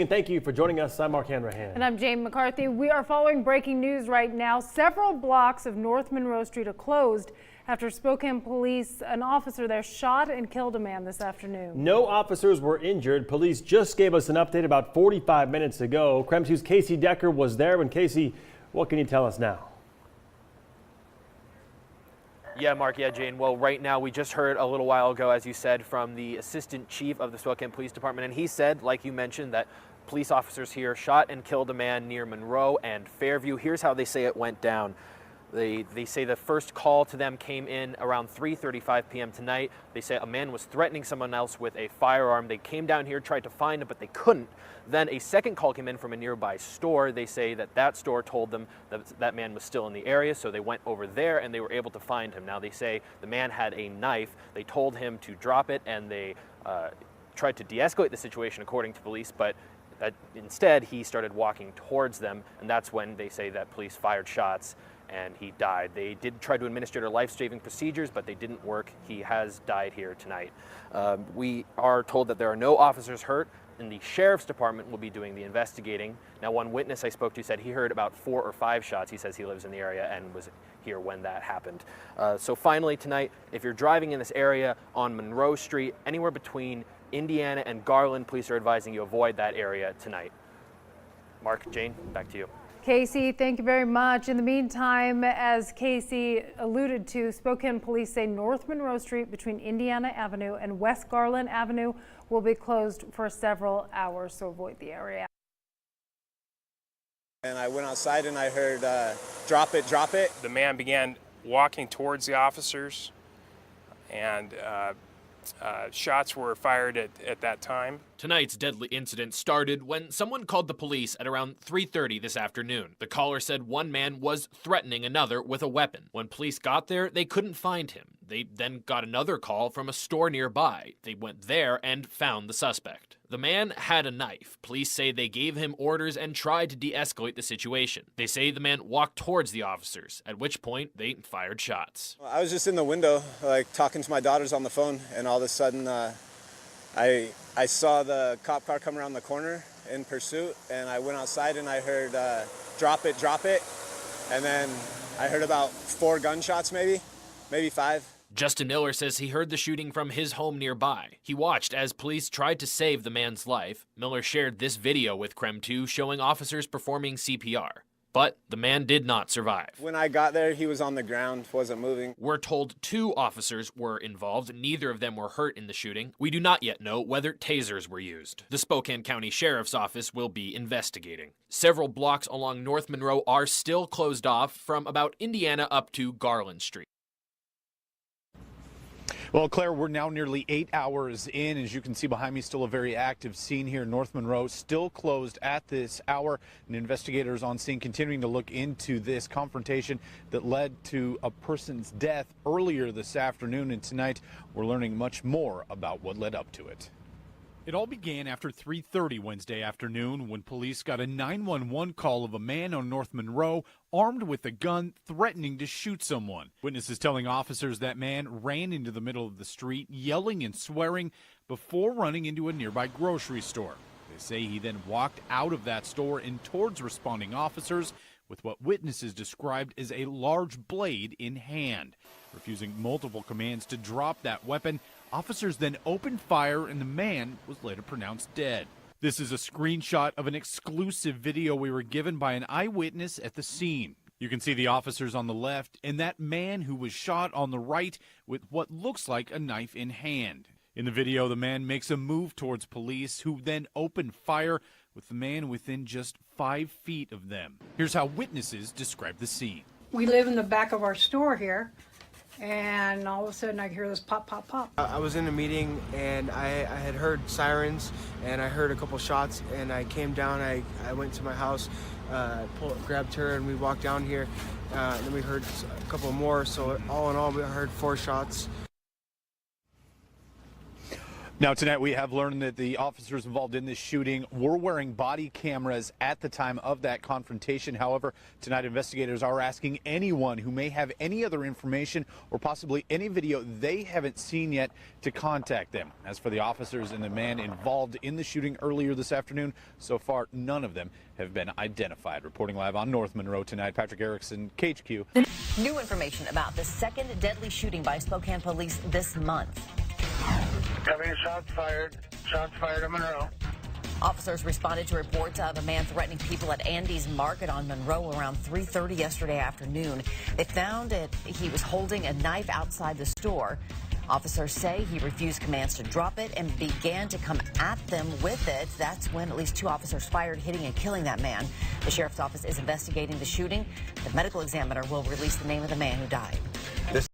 And thank you for joining us. I'm Mark Hanrahan. And I'm Jane McCarthy. We are following breaking news right now. Several blocks of North Monroe Street are closed after Spokane police, an officer there shot and killed a man this afternoon. No officers were injured. Police just gave us an update about 45 minutes ago. KREM 2's Casey Decker was there. And Casey, what can you tell us now? Yeah, Mark. Yeah, Jane. Well, right now we just heard a little while ago, as you said, from the assistant chief of the Spokane Police Department. And he said, like you mentioned, that police officers here shot and killed a man near Monroe and Fairview. Here's how they say it went down. They say the first call to them came in around 3:35 p.m. tonight. They say a man was threatening someone else with a firearm. They came down here, tried to find him, but they couldn't. Then a second call came in from a nearby store. They say that store told them that man was still in the area, so they went over there and they were able to find him. Now they say the man had a knife. They told him to drop it, and they tried to de-escalate the situation, according to police, but instead he started walking towards them, and that's when they say that police fired shots and he died. They did try to administer life-saving procedures, but they didn't work. He has died here tonight. We are told that there are no officers hurt, and the sheriff's department will be doing the investigating. Now, one witness I spoke to said he heard about 4 or 5 shots. He says he lives in the area and was here when that happened. So finally tonight, if you're driving in this area on Monroe Street, anywhere between Indiana and Garland, police are advising you avoid that area tonight. Mark, Jane, back to you. Casey, thank you very much. In the meantime, as Casey alluded to, Spokane police say North Monroe Street between Indiana Avenue and West Garland Avenue will be closed for several hours, so avoid the area. And I went outside and I heard, drop it, drop it. The man began walking towards the officers, and shots were fired at that time. Tonight's deadly incident started when someone called the police at around 3:30 this afternoon. The caller said one man was threatening another with a weapon. When police got there, they couldn't find him. They then got another call from a store nearby. They went there and found the suspect. The man had a knife. Police say they gave him orders and tried to de-escalate the situation. They say the man walked towards the officers, at which point they fired shots. I was just in the window, like talking to my daughters on the phone, and all of a sudden I saw the cop car come around the corner in pursuit, and I went outside and I heard drop it, drop it, and then I heard about 4 gunshots, maybe 5. Justin Miller says he heard the shooting from his home nearby. He watched as police tried to save the man's life. Miller shared this video with KREM 2 showing officers performing CPR. But the man did not survive. When I got there, he was on the ground, wasn't moving. We're told 2 officers were involved. Neither of them were hurt in the shooting. We do not yet know whether tasers were used. The Spokane County Sheriff's Office will be investigating. Several blocks along North Monroe are still closed off from about Indiana up to Garland Street. Well, Claire, we're now nearly 8 hours in. As you can see behind me, still a very active scene here in North Monroe, still closed at this hour. And investigators on scene continuing to look into this confrontation that led to a person's death earlier this afternoon. And tonight, we're learning much more about what led up to it. It all began after 3:30 Wednesday afternoon when police got a 911 call of a man on North Monroe armed with a gun threatening to shoot someone. Witnesses telling officers that man ran into the middle of the street yelling and swearing before running into a nearby grocery store. They say he then walked out of that store and towards responding officers with what witnesses described as a large blade in hand. Refusing multiple commands to drop that weapon, officers then opened fire and the man was later pronounced dead. This is a screenshot of an exclusive video we were given by an eyewitness at the scene. You can see the officers on the left and that man who was shot on the right with what looks like a knife in hand. In the video, the man makes a move towards police who then open fire with the man within just 5 feet of them. Here's how witnesses describe the scene. We live in the back of our store here, and all of a sudden I hear this pop, pop, pop. I was in a meeting and I had heard sirens and I heard a couple shots and I came down, I went to my house, grabbed her and we walked down here and then we heard a couple more, so all in all we heard 4 shots. Now, tonight we have learned that the officers involved in this shooting were wearing body cameras at the time of that confrontation. However, tonight investigators are asking anyone who may have any other information or possibly any video they haven't seen yet to contact them. As for the officers and the man involved in the shooting earlier this afternoon, so far none of them have been identified. Reporting live on North Monroe tonight, Patrick Erickson, KHQ. New information about the second deadly shooting by Spokane police this month. Having shots fired on Monroe. Officers responded to reports of a man threatening people at Andy's Market on Monroe around 3:30 yesterday afternoon. They found that he was holding a knife outside the store. Officers say he refused commands to drop it and began to come at them with it. That's when at least 2 officers fired, hitting and killing that man. The sheriff's office is investigating the shooting. The medical examiner will release the name of the man who died.